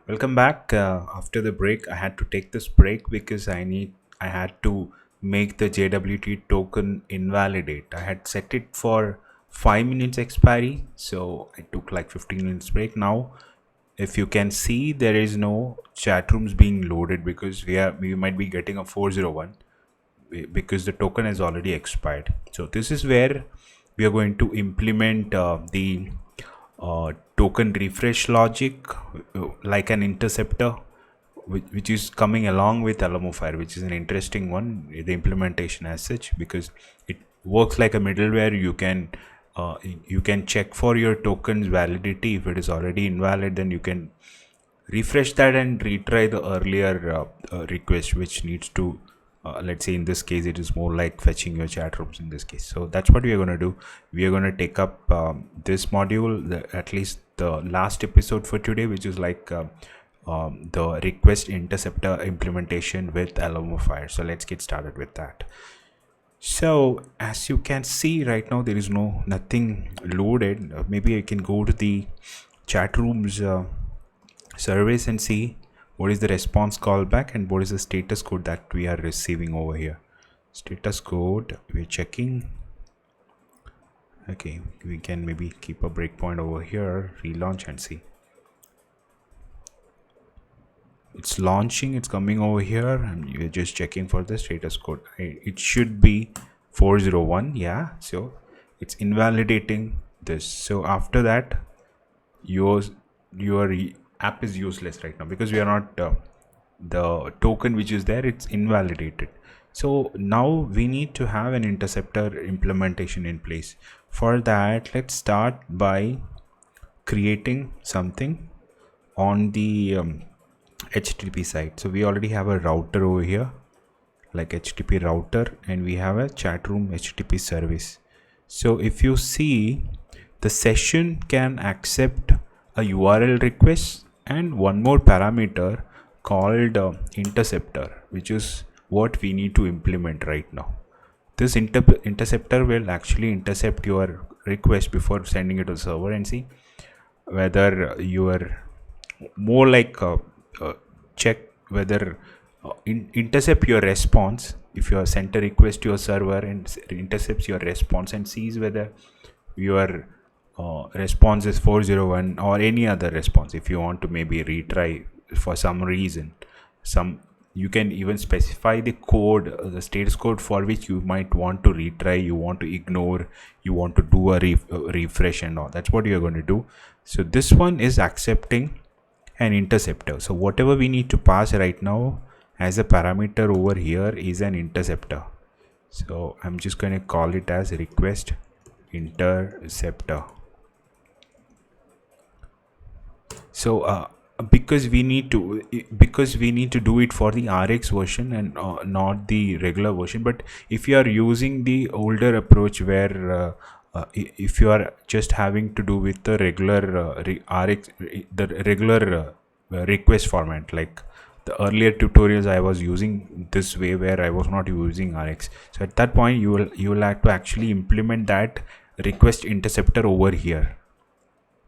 Welcome back. After the break, I had to take this break because I had to make the JWT token invalidate. I had set it for 5 minutes expiry, so I took like 15 minutes break. Now, if you can see, there is no chat rooms being loaded because we might be getting a 401 because the token has already expired. So this is where we are going to implement the token refresh logic like an interceptor which is coming along with Alamofire, which is an interesting one, the implementation as such, because it works like a middleware. You can check for your token's validity. If it is already invalid, then you can refresh that and retry the earlier request, which needs to let's say in this case it is more like fetching your chat rooms in this case. So that's what we are going to do. We are going to take up this module, at least the last episode for today, which is like the request interceptor implementation with Alamofire. So let's get started with that. So as you can see right now, there is nothing loaded. Maybe I can go to the chat rooms service and see what is the response callback and what is the status code that we are receiving over here. Status code, we're checking. Okay, we can maybe keep a breakpoint over here, relaunch and see. It's launching, it's coming over here, and you're just checking for the status code. It should be 401. Yeah, so it's invalidating this. So after that, your app is useless right now because we are not the token which is there, it's invalidated. So now we need to have an interceptor implementation in place. For that, let's start by creating something on the HTTP side. So we already have a router over here, like HTTP router, and we have a chat room HTTP service. So if you see, the session can accept a URL request and one more parameter called interceptor, which is what we need to implement right now. This interceptor will actually intercept your request before sending it to the server and see whether you are more like check whether intercept your response. If you have sent a request to your server and intercepts your response and sees whether your response is 401 or any other response. If you want to maybe retry for some reason, you can even specify the code, the status code for which you might want to retry, you want to ignore, you want to do a refresh and all. That's what you're going to do. So this one is accepting an interceptor. So whatever we need to pass right now as a parameter over here is an interceptor. So I'm just going to call it as request interceptor. So because we need to do it for the RX version and not the regular version. But if you are using the older approach where if you are just having to do with the regular RX, the regular request format, like the earlier tutorials I was using this way where I was not using RX. So at that point you will have to actually implement that request interceptor over here.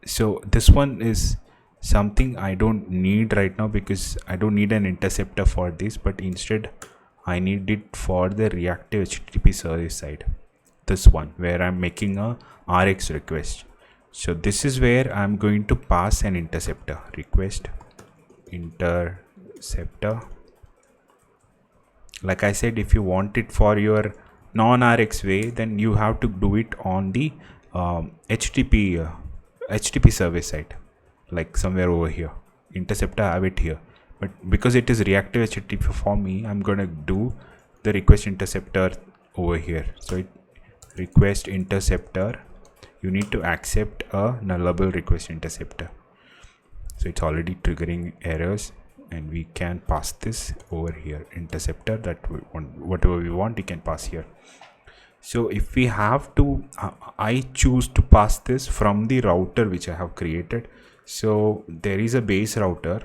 So this one is something I don't need right now because I don't need an interceptor for this, but instead I need it for the reactive HTTP service side. This one where I'm making a RX request. So this is where I'm going to pass an interceptor, request interceptor. Like I said, if you want it for your non-RX way, then you have to do it on the HTTP service side, like somewhere over here. Interceptor, I have it here, but because it is reactive HTTP for me, I'm gonna do the request interceptor over here. So it request interceptor, you need to accept a nullable request interceptor. So it's already triggering errors, and we can pass this over here, interceptor, that we want, whatever we want we can pass here. So if we have to I choose to pass this from the router which I have created. So there is a base router,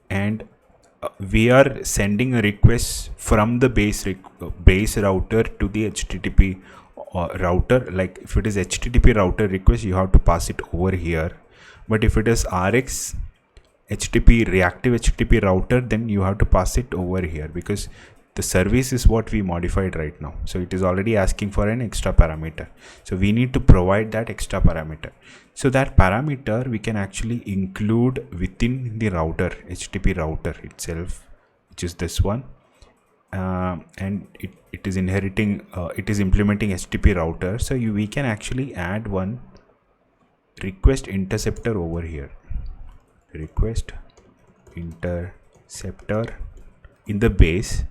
and we are sending a request from the base router to the HTTP router, like if it is HTTP router request, you have to pass it over here. But if it is RX HTTP reactive HTTP router, then you have to pass it over here, because the service is what we modified right now. So it is already asking for an extra parameter. So we need to provide that extra parameter. So that parameter we can actually include within the router, HTTP router itself, which is this one. And it is inheriting, it is implementing HTTP router. So we can actually add one request interceptor over here. Request interceptor in the base,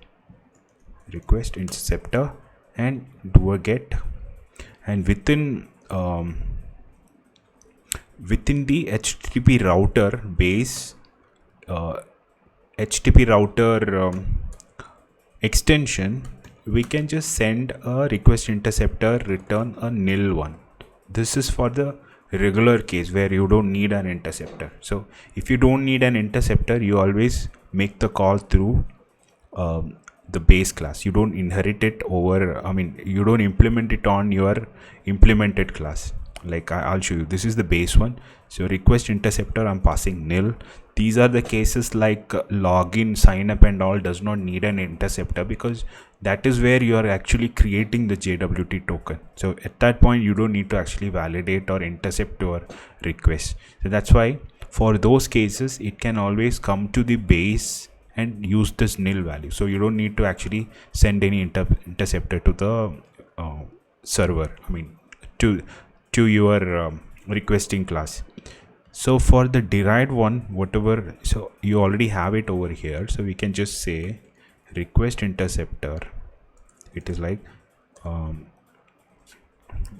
request interceptor, and do a get, and within the HTTP router base, HTTP router extension, we can just send a request interceptor, return a nil one. This is for the regular case where you don't need an interceptor. So if you don't need an interceptor, you always make the call through the base class. You don't inherit it over, you don't implement it on your implemented class. Like I'll show you, this is the base one. So request interceptor, I'm passing nil. These are the cases like login, sign up and all does not need an interceptor, because that is where you are actually creating the JWT token. So at that point, you don't need to actually validate or intercept your request. So that's why for those cases, it can always come to the base and use this nil value. So you don't need to actually send any interceptor to the server, to your requesting class. So for the derived one, whatever, so you already have it over here. So we can just say request interceptor. It is like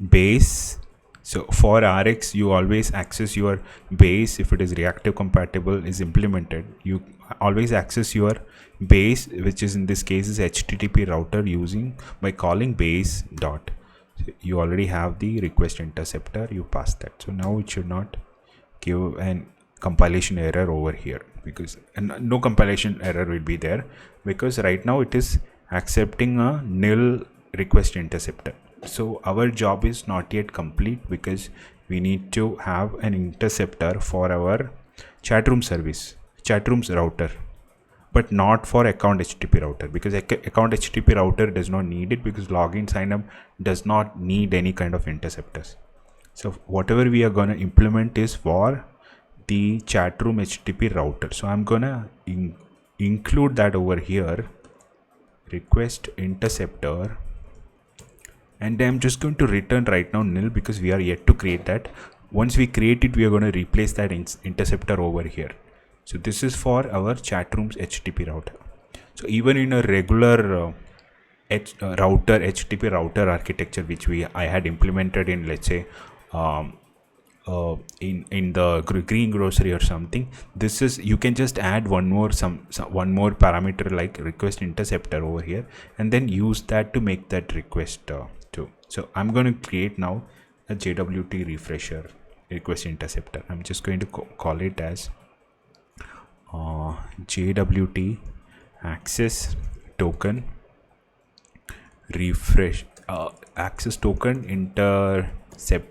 base. So for RX, you always access your base. If it is reactive compatible is implemented, you always access your base, which is in this case is HTTP router, using by calling base dot. So you already have the request interceptor, you pass that. So now it should not give an compilation error over here, because no compilation error will be there, because right now it is accepting a nil request interceptor. So our job is not yet complete, because we need to have an interceptor for our chatroom service, chatrooms router, but not for account HTTP router, because account HTTP router does not need it, because login sign up does not need any kind of interceptors. So whatever we are going to implement is for the chatroom HTTP router. So I'm going to include that over here, request interceptor, and I'm just going to return right now nil, because we are yet to create that. Once we create it, we are going to replace that interceptor over here. So this is for our chatrooms HTTP router. So even in a regular HTTP router architecture, which I had implemented in, let's say, in the green grocery or something, this is, you can just add one more parameter like request interceptor over here, and then use that to make that request too. So I'm going to create now a JWT refresher request interceptor. I'm just going to call it as JWT access token refresh, access token interceptor.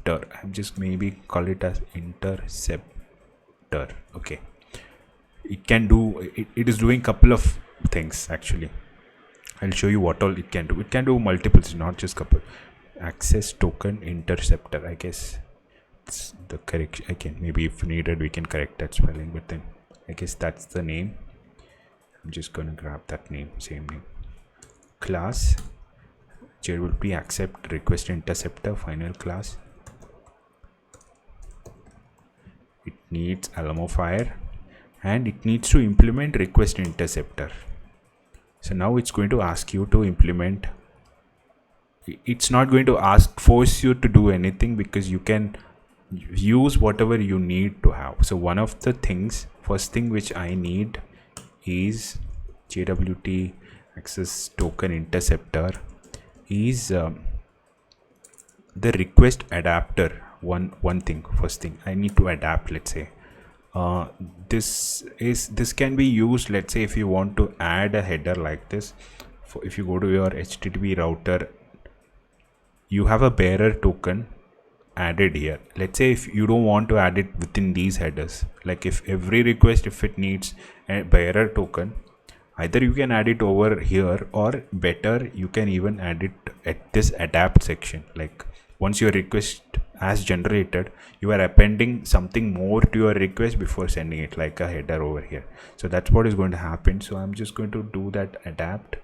I'm just maybe call it as interceptor. Okay, it can do, it is doing couple of things actually. I'll show you what all it can do. It can do multiples, not just couple. Access token interceptor, I guess it's the correct, I can, maybe if needed we can correct that spelling, but then I guess that's the name. I'm just gonna grab that name, same name. Class JWT accept request interceptor final class. It needs Alamo Fire, and it needs to implement request interceptor. So now it's going to ask you to implement. It's not going to force you to do anything, because you can use whatever you need to have. So one of the things, first thing which I need is JWT access token interceptor is the request adapter. One thing, first thing I need to adapt, let's say this can be used, let's say if you want to add a header like this. If you go to your HTTP router you have a bearer token added here. Let's say if you don't want to add it within these headers, like if every request, if it needs a bearer token, either you can add it over here, or better, you can even add it at this adapt section. Like once your request has generated, you are appending something more to your request before sending it, like a header over here. So that's what is going to happen. So I'm just going to do that adapt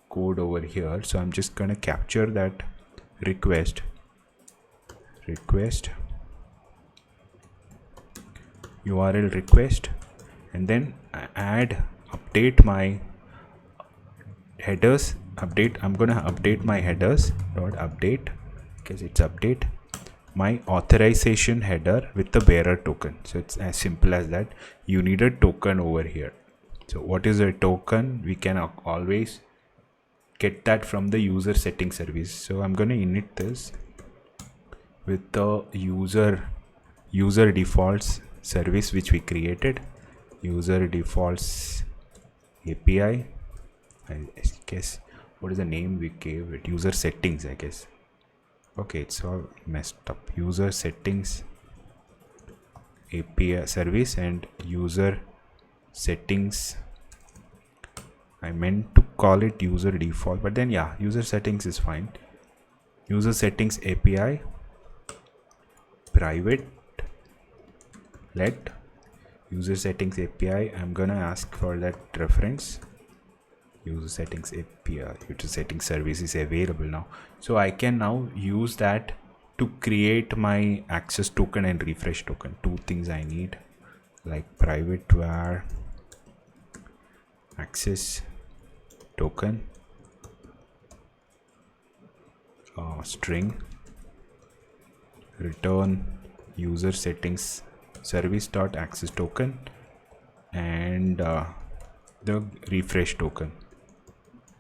code over here. So I'm just going to capture that request URL request, and then add update my headers. I'm gonna update my headers dot update, because it's update my authorization header with the bearer token. So it's as simple as that. You need a token over here. So what is a token? We can always get that from the user setting service. So I'm gonna init this with the user defaults service which we created, user defaults API. I guess, what is the name we gave it? User settings, I guess. Okay, it's all messed up. User settings API service and user settings. I meant to call it user default, but then yeah, user settings is fine. User settings API private let user settings API. I'm gonna ask for that reference. User settings API, user settings service is available now. So I can now use that to create my access token and refresh token. Two things I need, like private var access token string return user settings service dot access token and the refresh token.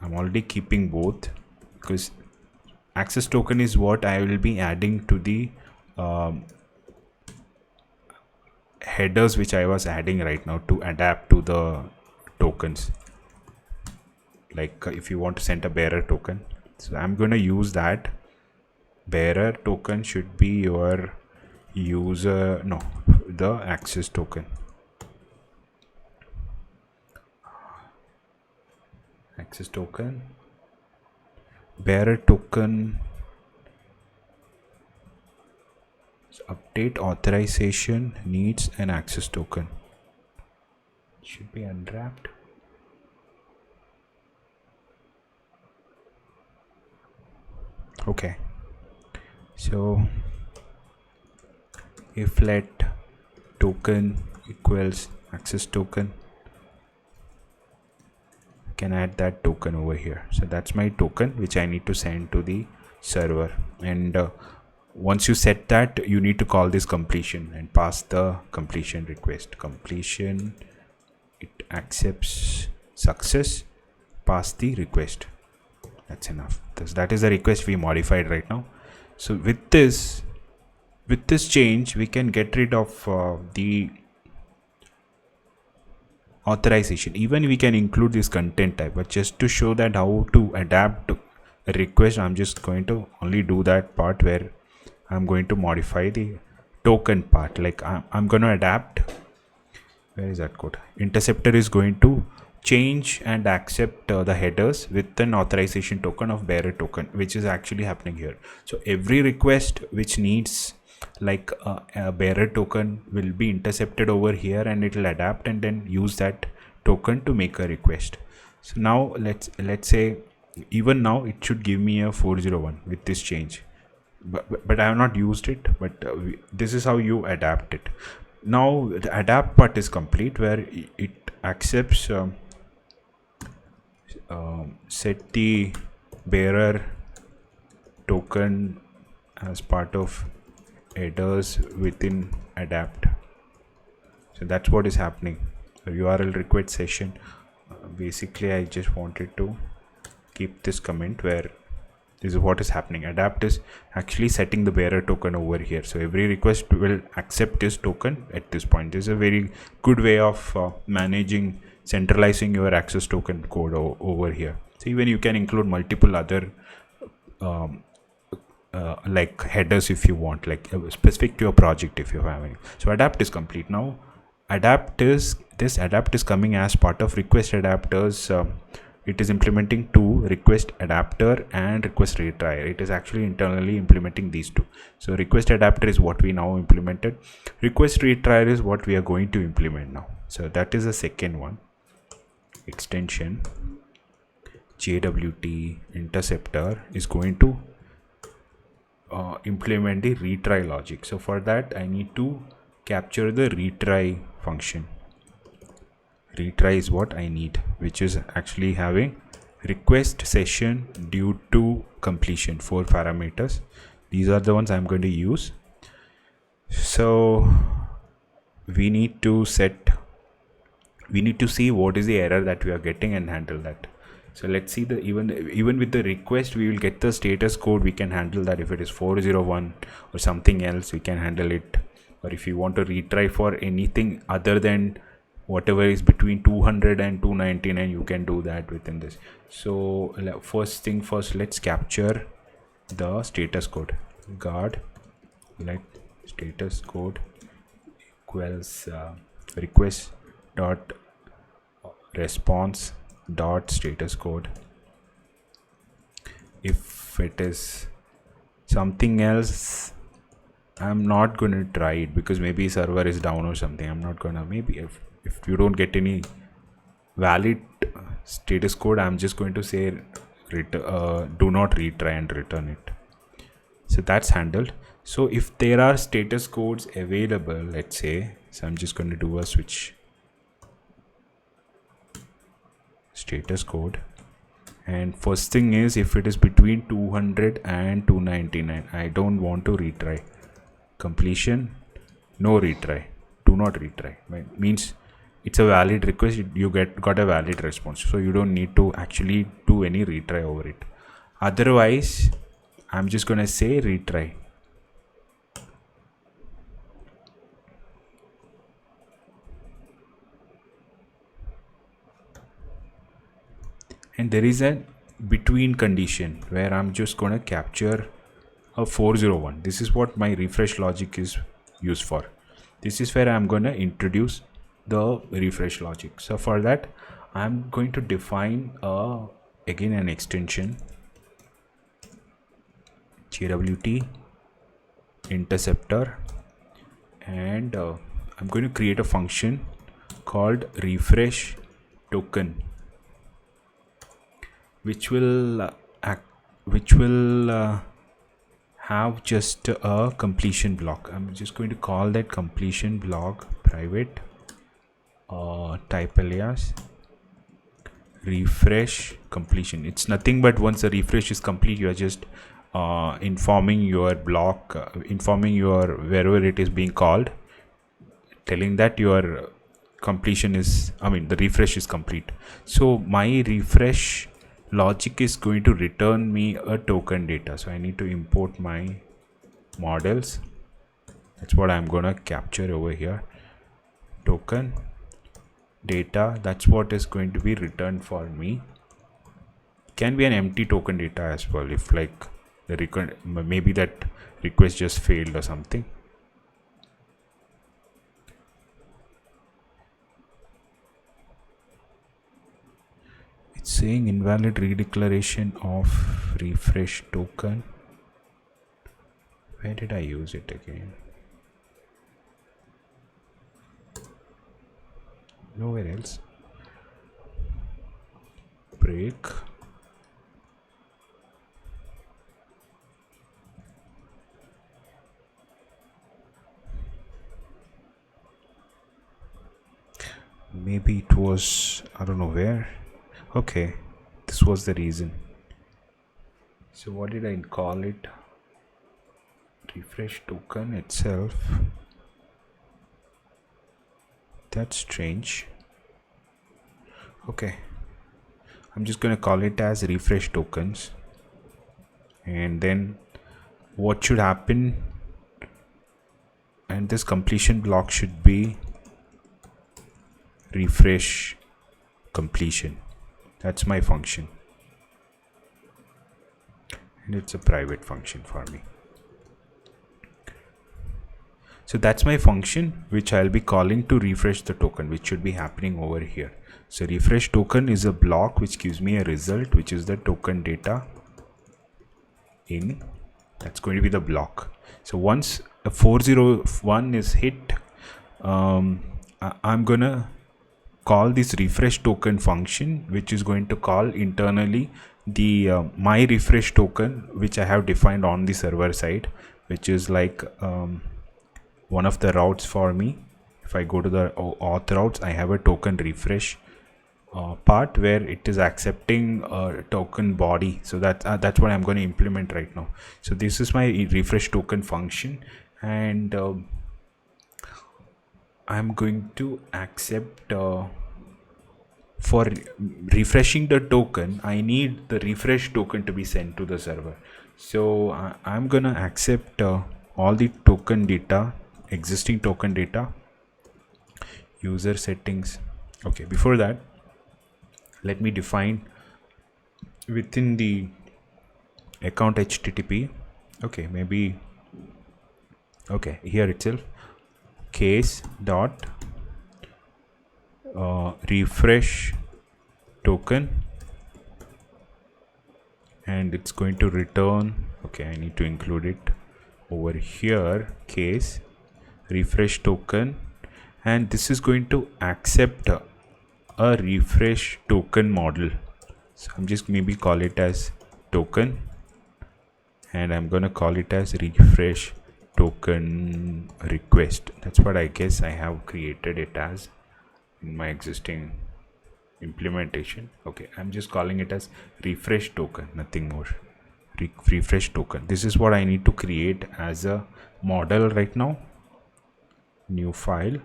I'm already keeping both because access token is what I will be adding to the headers which I was adding right now to adapt to the tokens. Like if you want to send a bearer token, so I'm going to use that. Bearer token should be your the access token. Access token, bearer token. So update authorization needs an access token. It should be unwrapped. Okay, so if let token equals access token, can add that token over here. So that's my token which I need to send to the server, and once you set that, you need to call this completion and pass the completion request. Completion, it accepts success, pass the request. That's enough. That is the request we modified right now. So with this change, we can get rid of the authorization. Even we can include this content type, but just to show that how to adapt a request, I'm just going to only do that part where I'm going to modify the token part. Like I'm going to adapt. Where is that code? Interceptor is going to change and accept the headers with an authorization token of bearer token, which is actually happening here. So every request which needs like a bearer token will be intercepted over here, and it will adapt and then use that token to make a request. So now let's say even now it should give me a 401 with this change, but I have not used it. But this is how you adapt it. Now the adapt part is complete, where it accepts set the bearer token as part of headers within adapt. So that's what is happening. The URL request session, basically I just wanted to keep this comment where this is what is happening. Adapt is actually setting the bearer token over here. So every request will accept this token at this point. This is a very good way of managing, centralizing your access token code over here. So even you can include multiple other like headers if you want, like specific to your project if you have any. So adapt is complete. Now adapt is coming as part of request adapters. It is implementing two, request adapter and request retry. It is actually internally implementing these two. So request adapter is what we now implemented. Request retry is what we are going to implement now. So that is the second one. Extension JWT interceptor is going to implement the retry logic. So for that I need to capture the retry function. Retry is what I need, which is actually having request session due to completion, 4 parameters. These are the ones I'm going to use. So we need to see what is the error that we are getting and handle that. So let's see, the even with the request we will get the status code. We can handle that. If it is 401 or something else, we can handle it. Or if you want to retry for anything other than whatever is between 200 and 299, you can do that within this. So first thing first, let's capture the status code. Guard let status code equals request dot response dot status code. If it is something else, I'm not going to try it because maybe server is down or something. I'm not gonna, maybe if you don't get any valid status code, I'm just going to say do not retry and return it. So that's handled. So if there are status codes available, let's say, so I'm just going to do a switch status code, and first thing is, if it is between 200 and 299, I don't want to retry. Completion, no retry, do not retry. Means it's a valid request, you got a valid response, so you don't need to actually do any retry over it. Otherwise I'm just gonna say retry. And there is a between condition where I'm just going to capture a 401. This is what my refresh logic is used for. This is where I'm going to introduce the refresh logic. So for that, I'm going to define again an extension JWT interceptor, and I'm going to create a function called refresh token, which will have just a completion block. I'm just going to call that completion block private type alias refresh completion. It's nothing but once the refresh is complete, you are just informing your block, informing your wherever it is being called, telling that your completion is, the refresh is complete. So my refresh logic is going to return me a token data. So I need to import my models. That's what I'm gonna capture over here. Token data, that's what is going to be returned for me. Can be an empty token data as well, if like the maybe that request just failed or something. It's saying invalid redeclaration of refresh token. Where did I use it again? Nowhere else. Break. Maybe it was, I don't know where. Okay, this was the reason. So what did I call it? Refresh token itself. That's strange. Okay, I'm just gonna call it as refresh tokens, and then what should happen, and this completion block should be refresh completion. That's my function. and it's a private function for me. So that's my function which I'll be calling to refresh the token, which should be happening over here. So refresh token is a block which gives me a result, which is the token data in. That's going to be the block. So once a 401 is hit, I'm gonna call this refresh token function, which is going to call internally the my refresh token, which I have defined on the server side, which is like one of the routes for me. If I go to the auth routes, I have a token refresh part where it is accepting a token body. So that's what I'm going to implement right now. So this is my refresh token function, and I'm going to accept for refreshing the token, I need the refresh token to be sent to the server. So I'm gonna accept all the token data, existing token data, user settings. Okay, before that, let me define within the account HTTP. Okay, maybe, okay, here itself, case dot refresh token, and it's going to return, okay, I need to include it over here, case refresh token, and this is going to accept a refresh token model. So I'm just maybe call it as token, and I'm gonna call it as refresh token request. That's what I guess I have created it as in my existing implementation. Okay, I'm just calling it as refresh token, nothing more. Refresh token. This is what I need to create as a model right now. New file,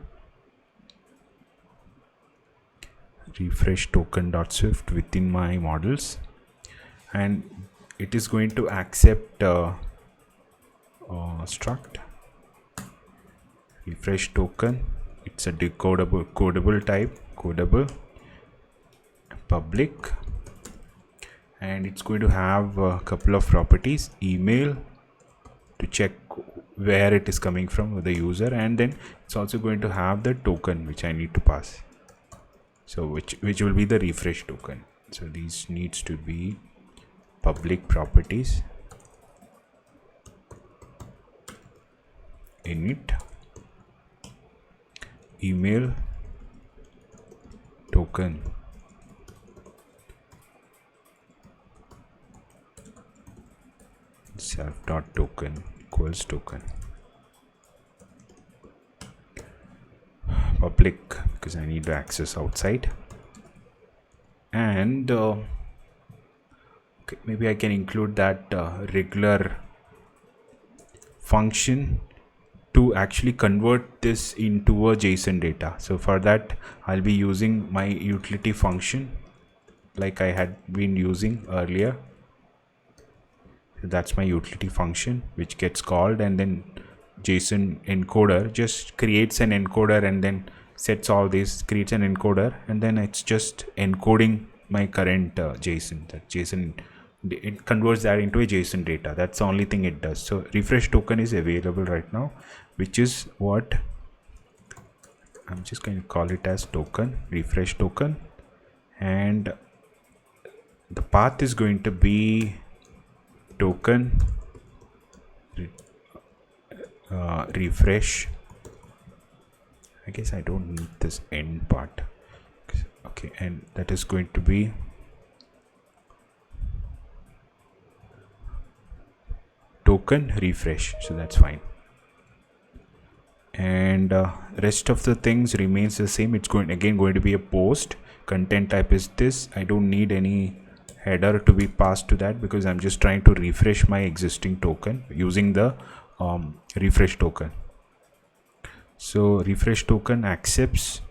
refresh token.swift within my models, and it is going to accept struct refresh token. It's a codable type, codable, public, and it's going to have a couple of properties: email to check where it is coming from with the user, and then it's also going to have the token which I need to pass, so which will be the refresh token. So these needs to be public properties, init, email, token, self.token equals token, public because I need to access outside, and okay, maybe I can include that regular function to actually convert this into a JSON data. So for that, I'll be using my utility function like I had been using earlier. So that's my utility function which gets called, and then JSON encoder just creates an encoder and then sets all this, creates an encoder, and then it's just encoding my current JSON. That JSON, it converts that into a JSON data. That's the only thing it does. So refresh token is available right now, which is what I'm just going to call it as token, refresh token, and the path is going to be token refresh. I guess I don't need this end part. Okay, and that is going to be token refresh, so that's fine, and rest of the things remains the same. It's going to be a post. Content type is this. I don't need any header to be passed to that because I'm just trying to refresh my existing token using the refresh token. So refresh token accepts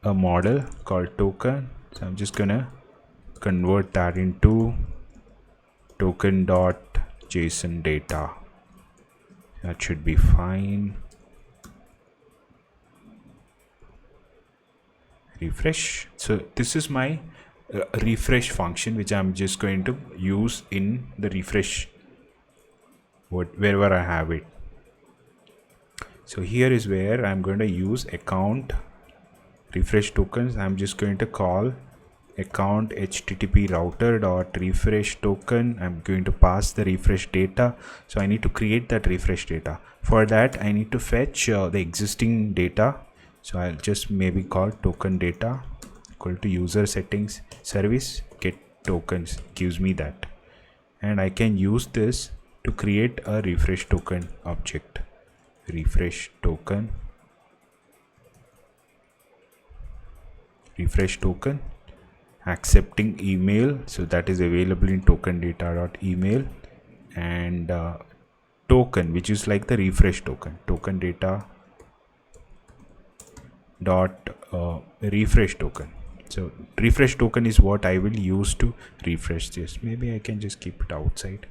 a model called token, so I'm just gonna convert that into token.json data. That should be fine. Refresh. So this is my refresh function, which I'm just going to use in the refresh wherever I have it. So here is where I'm going to use account refresh tokens. I'm just going to call account http router dot refresh token. I'm going to pass the refresh data. So I need to create that refresh data. For that I need to fetch the existing data. So I'll just maybe call token data equal to user settings service get tokens, gives me that, and I can use this to create a refresh token object. Refresh token accepting email, so that is available in token data dot email, and token, which is like the refresh token data dot refresh token. So refresh token is what I will use to refresh this. Maybe I can just keep it outside.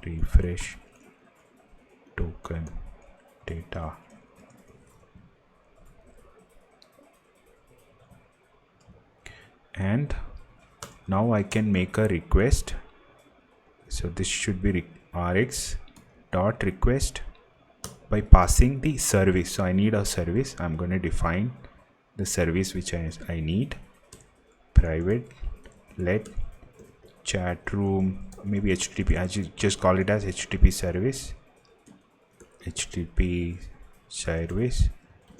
Refresh token data. And now I can make a request. So this should be rx dot request by passing the service. So I need a service. I'm going to define the service which I need. Private let chat room, maybe http, I just call it as http service. http service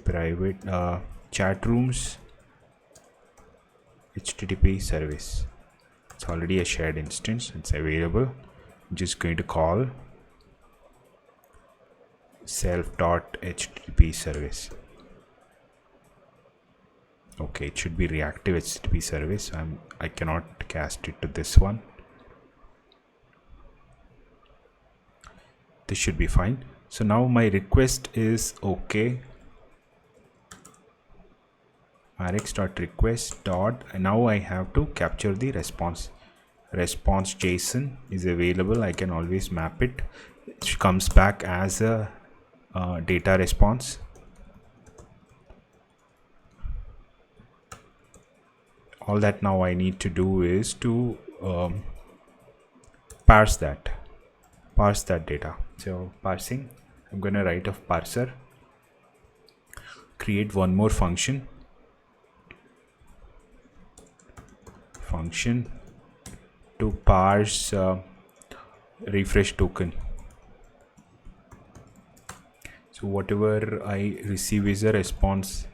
private chat rooms http service. It's already a shared instance, it's available. I'm just going to call self.http service. Okay, it should be reactive http service. I cannot cast it to this one. This should be fine. So now my request is okay. rx.request dot, and now I have to capture the response. Response JSON is available. I can always map it. It comes back as a data response. All that now I need to do is to parse that data. So parsing, I'm going to write a parser, create one more function to parse refresh token. So whatever I receive is a response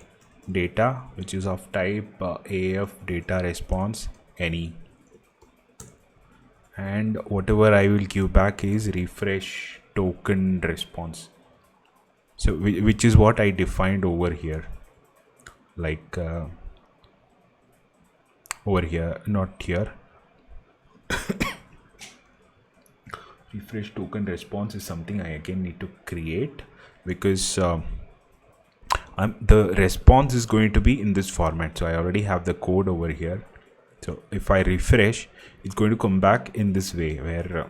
data, which is of type AF data response any, and whatever I will give back is refresh token response. So which is what I defined over here, like over here, not here. Refresh token response is something I again need to create, because the response is going to be in this format. So I already have the code over here. So if I refresh, it's going to come back in this way, where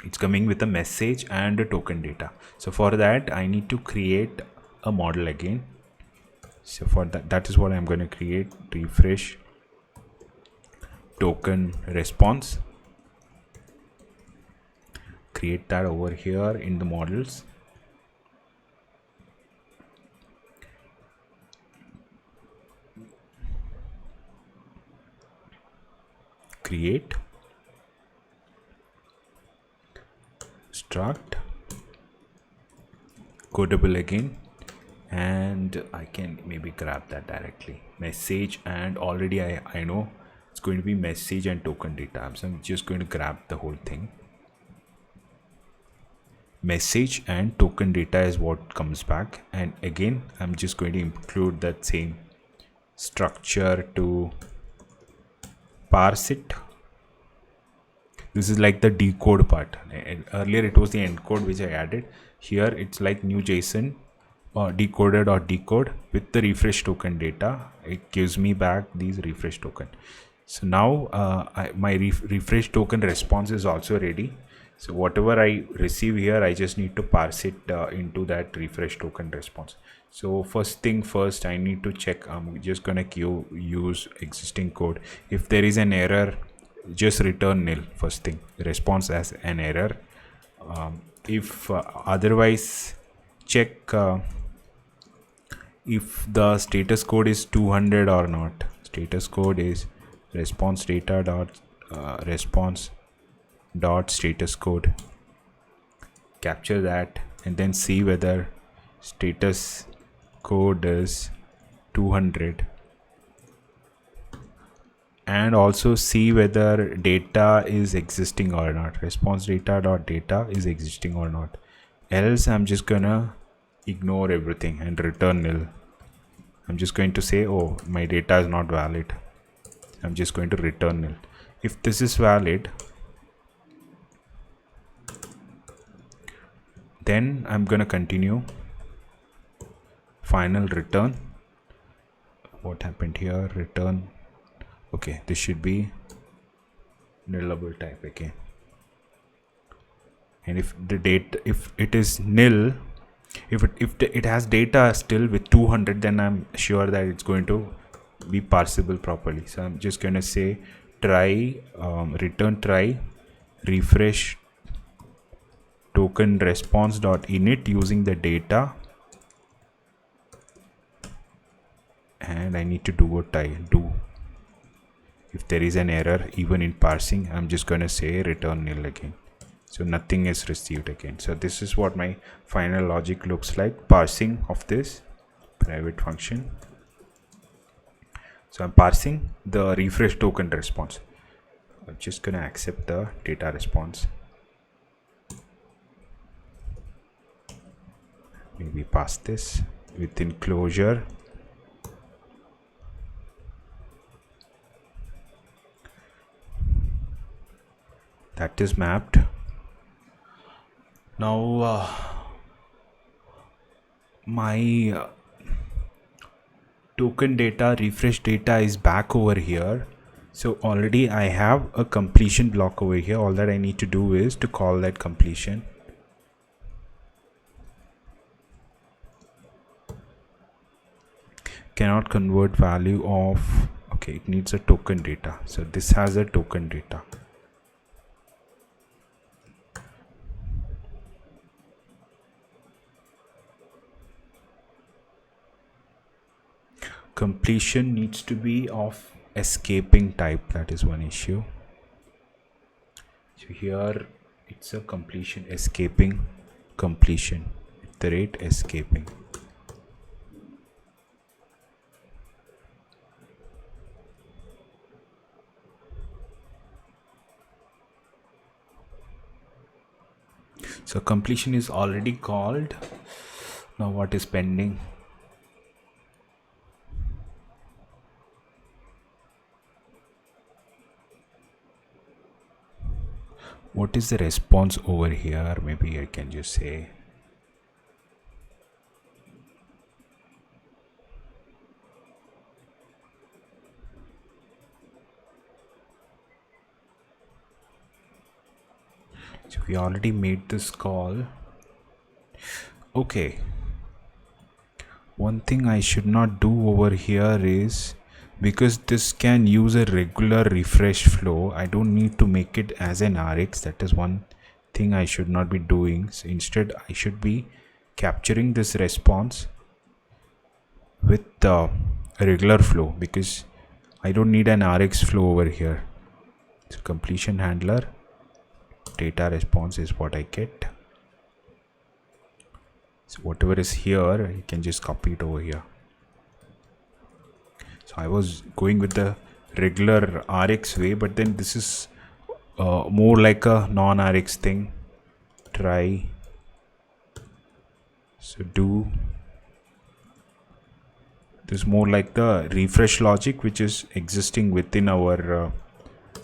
it's coming with a message and a token data. So for that I need to create a model again. So for that is what I'm going to create. Refresh token response, create that over here in the models. Create struct codable again, and I can maybe grab that directly, message, and already I know it's going to be message and token data. So I'm just going to grab the whole thing. Message and token data is what comes back, and again I'm just going to include that same structure to parse it. This is like the decode part. Earlier it was the encode which I added. Here it's like new JSON decoder.decode with the refresh token data. It gives me back these refresh token. So now my refresh token response is also ready. So whatever I receive here, I just need to parse it into that refresh token response. So first thing first, I need to check. I'm just gonna use existing code. If there is an error, just return nil. First thing, response as an error. If otherwise, check if the status code is 200 or not. Status code is response data dot response dot status code. Capture that and then see whether status code is 200, and also see whether data is existing or not. Response data dot data is existing or not. Else I'm just gonna ignore everything and return nil. I'm just going to say, oh, my data is not valid. I'm just going to return nil. If this is valid, then I'm gonna continue. Final return. What happened here? Return. Okay, this should be nullable type again. And if the data, if it is nil, if it has data still with 200, then I'm sure that it's going to be parsable properly. So I'm just going to say try return try refresh token response dot init using the data, and I need to do what I do. If there is an error even in parsing, I'm just going to say return nil again. So nothing is received again. So this is what my final logic looks like, parsing of this private function. So I'm parsing the refresh token response. I'm just gonna accept the data response. Maybe pass this within closure. That is mapped. Now my token data refresh data is back over here. So already I have a completion block over here. All that I need to do is to call that completion. Cannot convert value of, okay, it needs a token data. So this has a token data. Completion needs to be of escaping type. That is one issue. So here it's a completion escaping completion at the rate escaping. So completion is already called. Now what is pending? What is the response over here? Maybe I can just say so we already made this call. Okay, one thing I should not do over here is, because this can use a regular refresh flow, I don't need to make it as an RX. That is one thing I should not be doing. So instead I should be capturing this response with the regular flow, because I don't need an RX flow over here. So completion handler data response is what I get. So whatever is here, you can just copy it over here. So I was going with the regular RX way, but then this is more like a non-RX thing. Try. So do. This is more like the refresh logic, which is existing within our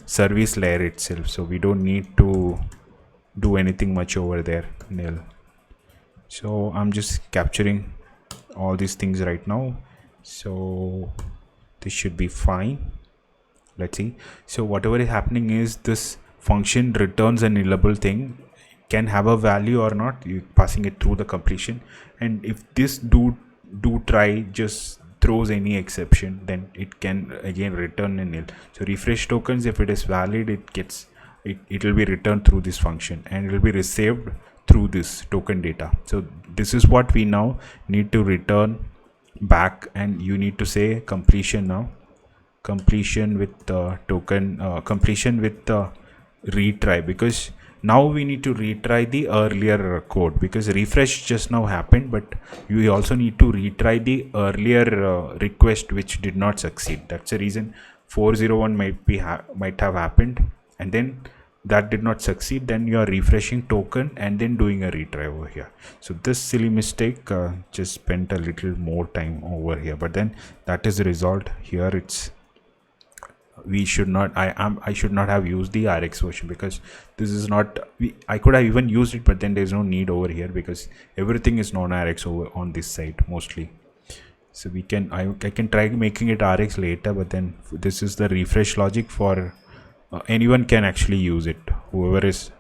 service layer itself. So we don't need to do anything much over there. Nil. So I'm just capturing all these things right now. So this should be fine. Let's see. So whatever is happening is this function returns a nullable thing, can have a value or not, you passing it through the completion. And if this do try just throws any exception, then it can again return a nil. So refresh tokens, if it is valid, it will be returned through this function, and it will be received through this token data. So this is what we now need to return back, and you need to say completion now, completion with the token, completion with the retry, because now we need to retry the earlier code, because refresh just now happened, but you also need to retry the earlier request which did not succeed. That's the reason 401 might have happened, and then that did not succeed, then you are refreshing token and then doing a retry over here. So this silly mistake just spent a little more time over here, but then that is resolved. Here it's, we should not, I should not have used the RX version, because this is not, I could have even used it, but then there's no need over here because everything is non-RX over on this side mostly. So we can, I can try making it RX later, but then this is the refresh logic for anyone can actually use it, whoever is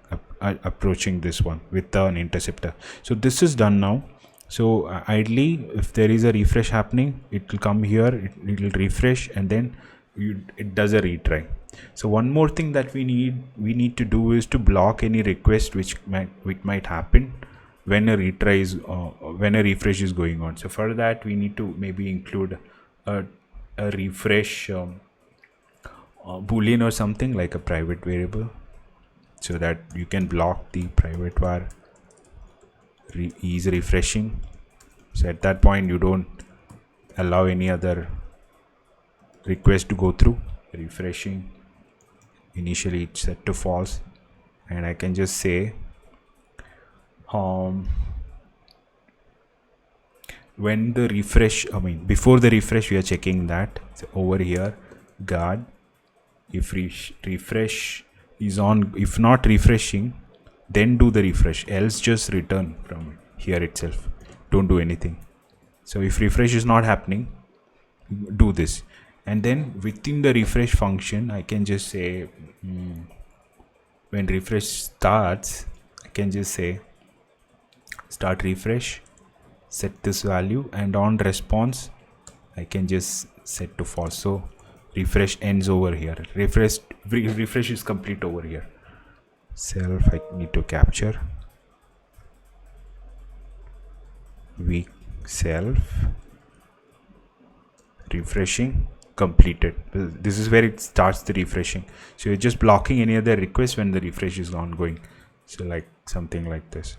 approaching this one with an interceptor. So this is done now. So ideally, if there is a refresh happening, it will come here, it will refresh, and then it does a retry. So one more thing that we need to do is to block any request which might happen when a retry is when a refresh is going on. So for that, we need to maybe include a refresh boolean or something like a private variable, so that you can block the private var is refreshing. So at that point, you don't allow any other request to go through. Refreshing, initially it's set to false, and I can just say when the refresh, before the refresh, we are checking that. So over here, guard, if refresh is on, if not refreshing, then do the refresh, else just return from here itself, don't do anything. So if refresh is not happening, do this, and then within the refresh function, I can just say when refresh starts, I can just say start refresh, set this value, and on response I can just set to false. So refresh ends over here, refresh is complete over here. Self, I need to capture weak self, refreshing, completed. This is where it starts the refreshing. So you're just blocking any other request when the refresh is ongoing. So like something like this.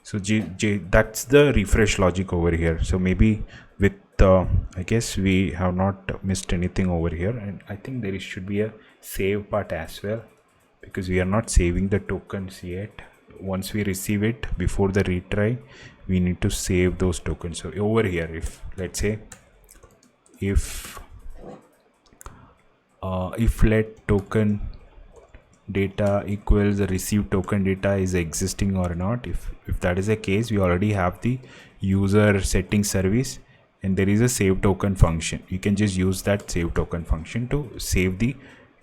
So that's the refresh logic over here. So maybe with I guess we have not missed anything over here, and I think there should be a save part as well, because we are not saving the tokens yet. Once we receive it before the retry, we need to save those tokens. So over here, if let's say if let token data equals the received token data is existing or not, if that is the case, we already have the user setting service, and there is a save token function. You can just use that save token function to save the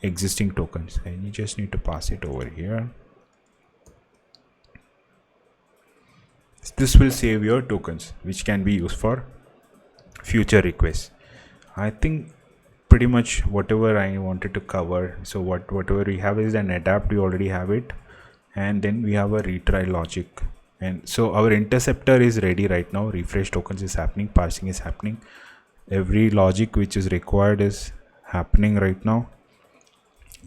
existing tokens, and you just need to pass it over here. This will save your tokens, which can be used for future requests. I think pretty much whatever I wanted to cover. So whatever we have is an adapt, we already have it, and then we have a retry logic. And so our interceptor is ready right now. Refresh tokens is happening, parsing is happening, every logic which is required is happening right now.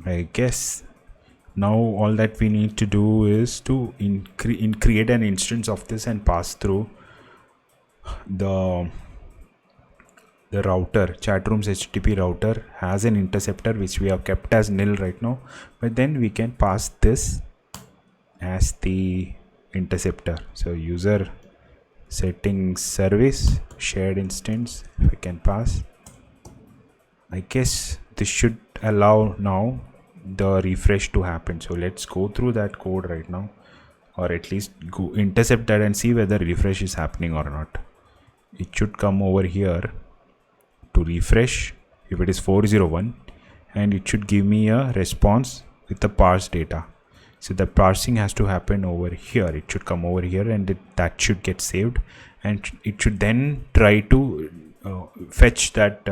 I guess now all that we need to do is to create an instance of this and pass through the router. Chatroom's HTTP router has an interceptor which we have kept as nil right now, but then we can pass this as the interceptor. So user settings service shared instance, we can pass. I guess this should allow now the refresh to happen. So let's go through that code right now, or at least go intercept that and see whether refresh is happening or not. It should come over here to refresh if it is 401, and it should give me a response with the parse data. So the parsing has to happen over here. It should come over here, and that should get saved, and it should then try to fetch that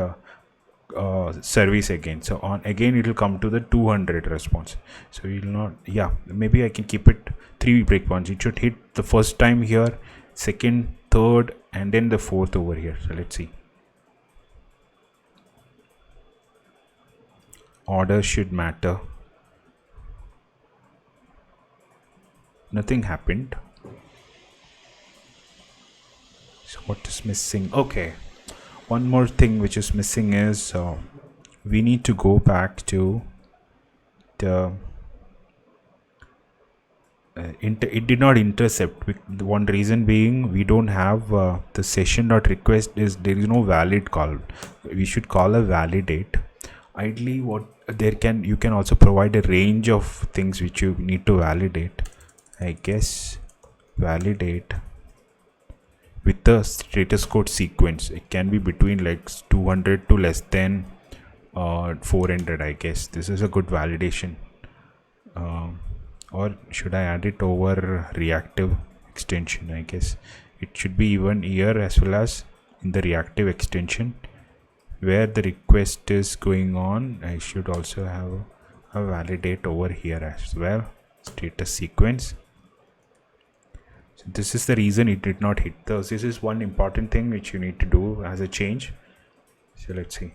service again. So on again it will come to the 200 response. So it will not, yeah, maybe I can keep it 3 breakpoints. It should hit the first time here, second, third, and then the fourth over here. So let's see. Order should matter. Nothing happened. So what is missing? Okay, one more thing which is missing is we need to go back to the it did not intercept. The one reason being we don't have the session.request is there is no valid call. We should call a validate. Ideally, what you can also provide a range of things which you need to validate. I guess validate with the status code sequence. It can be between like 200 to less than 400. I guess this is a good validation. Or should I add it over reactive extension? I guess it should be even here as well as in the reactive extension where the request is going on. I should also have a validate over here as well, status sequence. So this is the reason it did not hit those. This is one important thing which you need to do as a change. So let's see.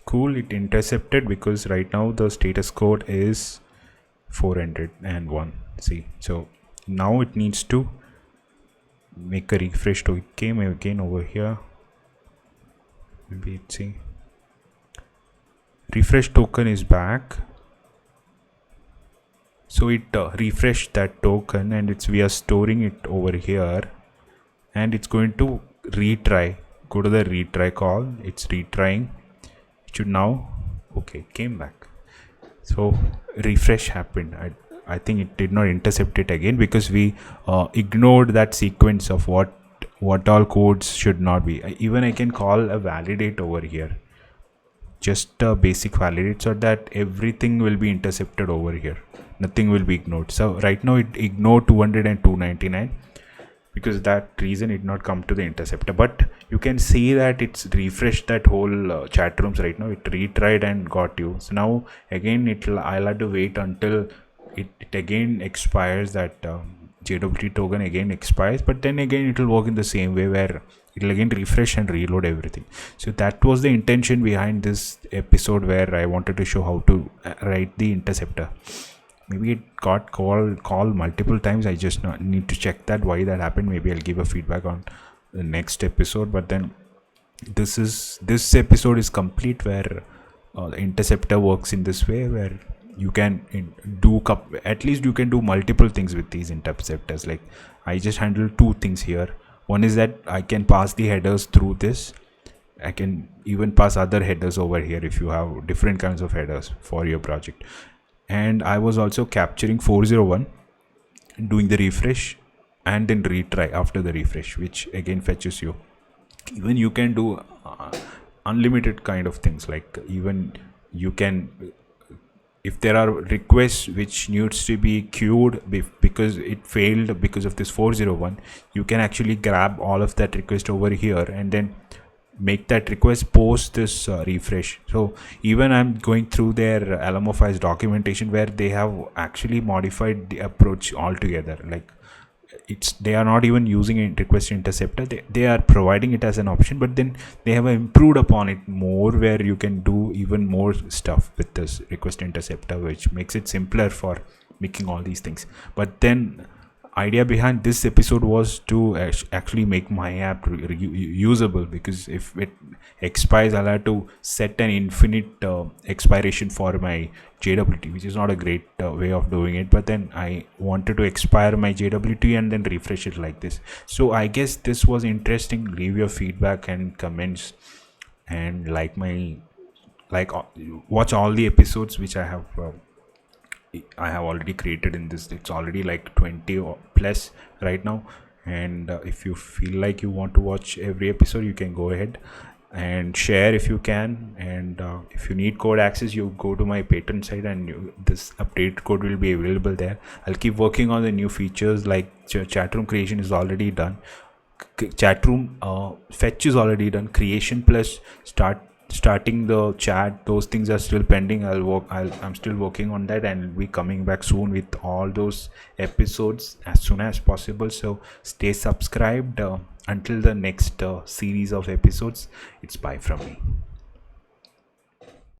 Cool, it intercepted because right now the status code is 401. See, so now it needs to make a refresh. So it came again over here. Maybe let's see. Refresh token is back. So it refreshed that token, and we are storing it over here, and it's going to retry. Go to the retry call. It's retrying. It should now, okay, came back. So refresh happened. I think it did not intercept it again because we ignored that sequence of what all codes should not be. Even I can call a validate over here, just a basic validate, so that everything will be intercepted over here. Nothing will be ignored. So right now it ignored 200 and 299 because that reason it not come to the interceptor. But you can see that it's refreshed that whole chat rooms right now. It retried and got you. So now again I'll have to wait until it again expires. That JWT token again expires, but then again it will work in the same way where it will again refresh and reload everything. So that was the intention behind this episode, where I wanted to show how to write the interceptor. Maybe it got called multiple times. I just need to check that why that happened. Maybe I'll give a feedback on the next episode. But then this episode is complete, where the interceptor works in this way, where you can do at least you can do multiple things with these interceptors. Like I just handle 2 things here. One is that I can pass the headers through this. I can even pass other headers over here if you have different kinds of headers for your project. And I was also capturing 401, doing the refresh, and then retry after the refresh, which again fetches you. Even you can do unlimited kind of things. Like even you can, if there are requests which needs to be queued because it failed because of this 401, you can actually grab all of that request over here and then make that request post this refresh. So even I'm going through their LMO5's documentation, where they have actually modified the approach altogether. Like they are not even using a request interceptor. They are providing it as an option, but then they have improved upon it more, where you can do even more stuff with this request interceptor, which makes it simpler for making all these things. But then idea behind this episode was to actually make my app usable, because if it expires, I'll have to set an infinite expiration for my JWT, which is not a great way of doing it. But then I wanted to expire my JWT and then refresh it like this. So I guess this was interesting. Leave your feedback and comments, and watch all the episodes which I have already created in this. It's already like 20 or plus right now, and if you feel like you want to watch every episode, you can go ahead. and share if you can. And if you need code access, you go to my Patreon site, and this update code will be available there. I'll keep working on the new features, like chatroom creation is already done. Chatroom fetch is already done. Creation plus starting the chat, those things are still pending. I'm still working on that, and will be coming back soon with all those episodes as soon as possible. So stay subscribed. Until the next series of episodes, it's bye from me.